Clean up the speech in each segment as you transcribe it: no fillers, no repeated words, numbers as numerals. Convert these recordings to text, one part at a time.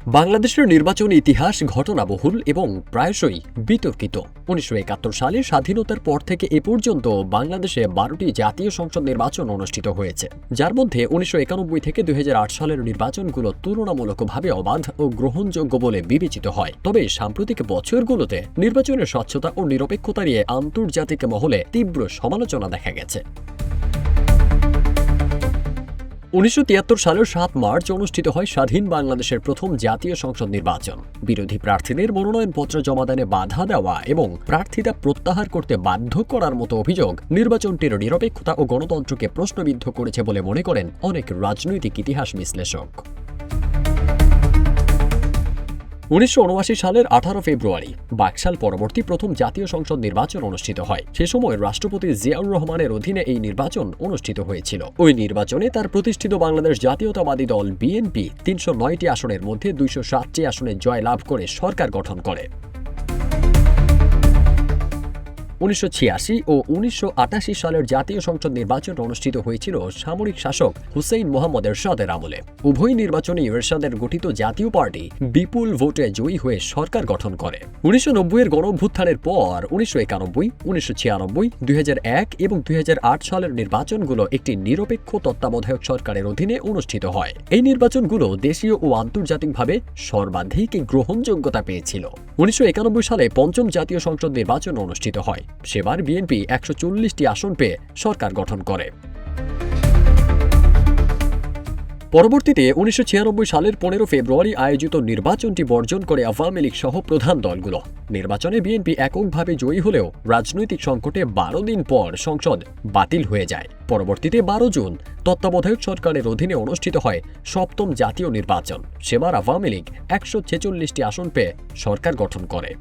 বাংলাদেশের নির্বাচনী ইতিহাস ঘটনাবহুল এবং প্রায়শই বিতর্কিত। ১৯৭১ সালে স্বাধীনতার পর থেকে এ পর্যন্ত বাংলাদেশে ১২টি জাতীয় সংসদ নির্বাচন অনুষ্ঠিত হয়েছে, যার মধ্যে ১৯৯১ থেকে ২০০৮ সালের নির্বাচনগুলো তুলনামূলকভাবে অবাধ ও গ্রহণযোগ্য বলে বিবেচিত হয়। তবে সাম্প্রতিক বছরগুলোতে নির্বাচনের স্বচ্ছতা ও নিরপেক্ষতা নিয়ে আন্তর্জাতিক মহলে তীব্র সমালোচনা দেখা গেছে। ১৯৭৩ সালের ৭ মার্চ অনুষ্ঠিত হয় স্বাধীন বাংলাদেশের প্রথম জাতীয় সংসদ নির্বাচন। বিরোধী প্রার্থীদের মনোনয়নপত্র জমাদানে বাধা দেওয়া এবং প্রার্থিতা প্রত্যাহার করতে বাধ্য করার মতো অভিযোগ নির্বাচনটির নিরপেক্ষতা ও গণতন্ত্রকে প্রশ্নবিদ্ধ করেছে বলে মনে করেন অনেক রাজনৈতিক ইতিহাস বিশ্লেষক। ১৯৭৯ সালের ১৮ ফেব্রুয়ারি বাকশাল পরবর্তী প্রথম জাতীয় সংসদ নির্বাচন অনুষ্ঠিত হয়। সে সময় রাষ্ট্রপতি জিয়াউর রহমানের অধীনে এই নির্বাচন অনুষ্ঠিত হয়েছিল। ওই নির্বাচনে তার প্রতিষ্ঠিত বাংলাদেশ জাতীয়তাবাদী দল বিএনপি ৩০৯টি আসনের মধ্যে ২০৭টি আসনে জয়লাভ করে সরকার গঠন করে। ১৯৮৬ ও ১৯৮৮ সালের জাতীয় সংসদ নির্বাচন অনুষ্ঠিত হয়েছিল সামরিক শাসক হুসেইন মোহাম্মদ এরশাদের আমলে। উভয় নির্বাচনে এরশাদের গঠিত জাতীয় পার্টি বিপুল ভোটে জয়ী হয়ে সরকার গঠন করে। ১৯৯০-এর গণঅভ্যুত্থানের পর ১৯৯১, ১৯৯৬, ২০০১ এবং ২০০৮ সালের নির্বাচনগুলো একটি নিরপেক্ষ তত্ত্বাবধায়ক সরকারের অধীনে অনুষ্ঠিত হয়। এই নির্বাচনগুলো দেশীয় ও আন্তর্জাতিকভাবে সর্বাধিক গ্রহণযোগ্যতা পেয়েছিল। ১৯৯১ সালে পঞ্চম জাতীয় সংসদ নির্বাচন অনুষ্ঠিত হয়। সেবার বিএনপি ১৪০টি আসন পেয়ে সরকার গঠন করে। পরবর্তীতে ১৯৯৬ সালের ১৫ ফেব্রুয়ারি আয়োজিত নির্বাচনটি বর্জন করে আওয়ামী লীগ সহ প্রধান দলগুলো। নির্বাচনে বিএনপি এককভাবে জয়ী হলেও রাজনৈতিক সংকটে ১২ দিন পর সংসদ বাতিল হয়ে যায়। পরবর্তীতে ১২ জুন তত্ত্বাবধায়ক সরকারের অধীনে অনুষ্ঠিত হয় সপ্তম জাতীয় নির্বাচন। সেবার আওয়ামী লীগ ১৪৬টি আসন পেয়ে সরকার গঠন করে।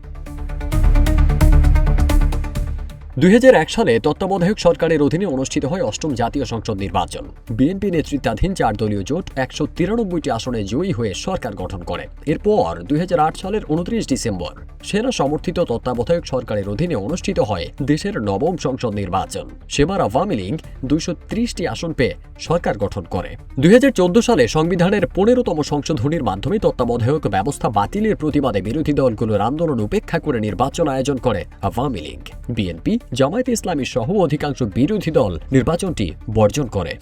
২০০১ সালে তত্ত্বাবধায়ক সরকারের অধীনে অনুষ্ঠিত হয় অষ্টম জাতীয় সংসদ নির্বাচন। বিএনপি নেতৃত্বাধীন ৪ দলীয় জোট ১৯৩টি আসনে জয়ী হয়ে সরকার গঠন করে। এরপর ২০০৮ সালের ২৯ ডিসেম্বর সেনা সমর্থিত তত্ত্বাবধায়ক সরকারের অধীনে অনুষ্ঠিত হয় দেশের নবম সংসদ নির্বাচন। সেবার আওয়ামী লীগ ২৩০টি আসন পেয়ে সরকার গঠন করে। ২০১৪ সালে সংবিধানের ১৫তম সংশোধনীর মাধ্যমে তত্ত্বাবধায়ক ব্যবস্থা বাতিলের প্রতিবাদে বিরোধী দলগুলোর আন্দোলন উপেক্ষা করে নির্বাচন আয়োজন করে আওয়ামী লীগ। বিএনপি, জামায়াতে ইসলামী সহ অধিকাংশ বিরোধী দল নির্বাচনটি বর্জন করে।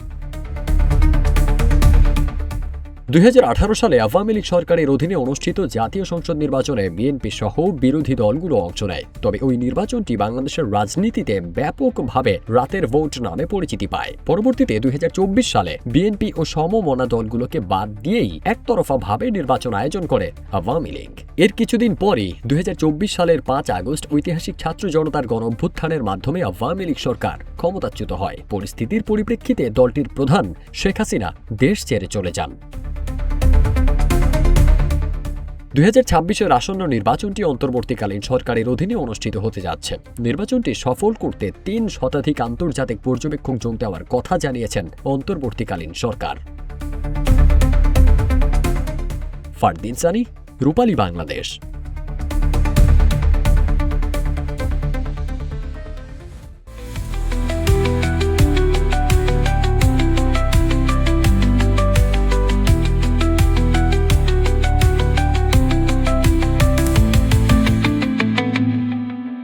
২০১৮ সালে আওয়ামী লীগ সরকারের অধীনে অনুষ্ঠিত জাতীয় সংসদ নির্বাচনে বিএনপি সহ বিরোধী দলগুলো অংশ নেয়। তবে ওই নির্বাচনটি বাংলাদেশের রাজনীতিতে ব্যাপকভাবে রাতের ভোট নামে পরিচিতি পায়। পরবর্তীতে ২০২৪ সালে বিএনপি ও সমমনা দলগুলোকে বাদ দিয়েই একতরফাভাবে নির্বাচন আয়োজন করে আওয়ামী লীগ। এর কিছুদিন পরই ২০২৪ সালের ৫ আগস্ট ঐতিহাসিক ছাত্র জনতার গণঅভ্যুত্থানের মাধ্যমে আওয়ামী লীগ সরকার ক্ষমতাচ্যুত হয়। পরিস্থিতির পরিপ্রেক্ষিতে দলটির প্রধান শেখ হাসিনা দেশ ছেড়ে চলে যান। ২০২৬-এর আসন্ন নির্বাচনটি অন্তর্বর্তীকালীন সরকারের অধীনে অনুষ্ঠিত হতে যাচ্ছে। নির্বাচনটি সফল করতে ৩ শতাধিক আন্তর্জাতিক পর্যবেক্ষক যোগ দেওয়ার কথা জানিয়েছেন অন্তর্বর্তীকালীন সরকার। ফারদিন সানি, রূপালী বাংলাদেশ।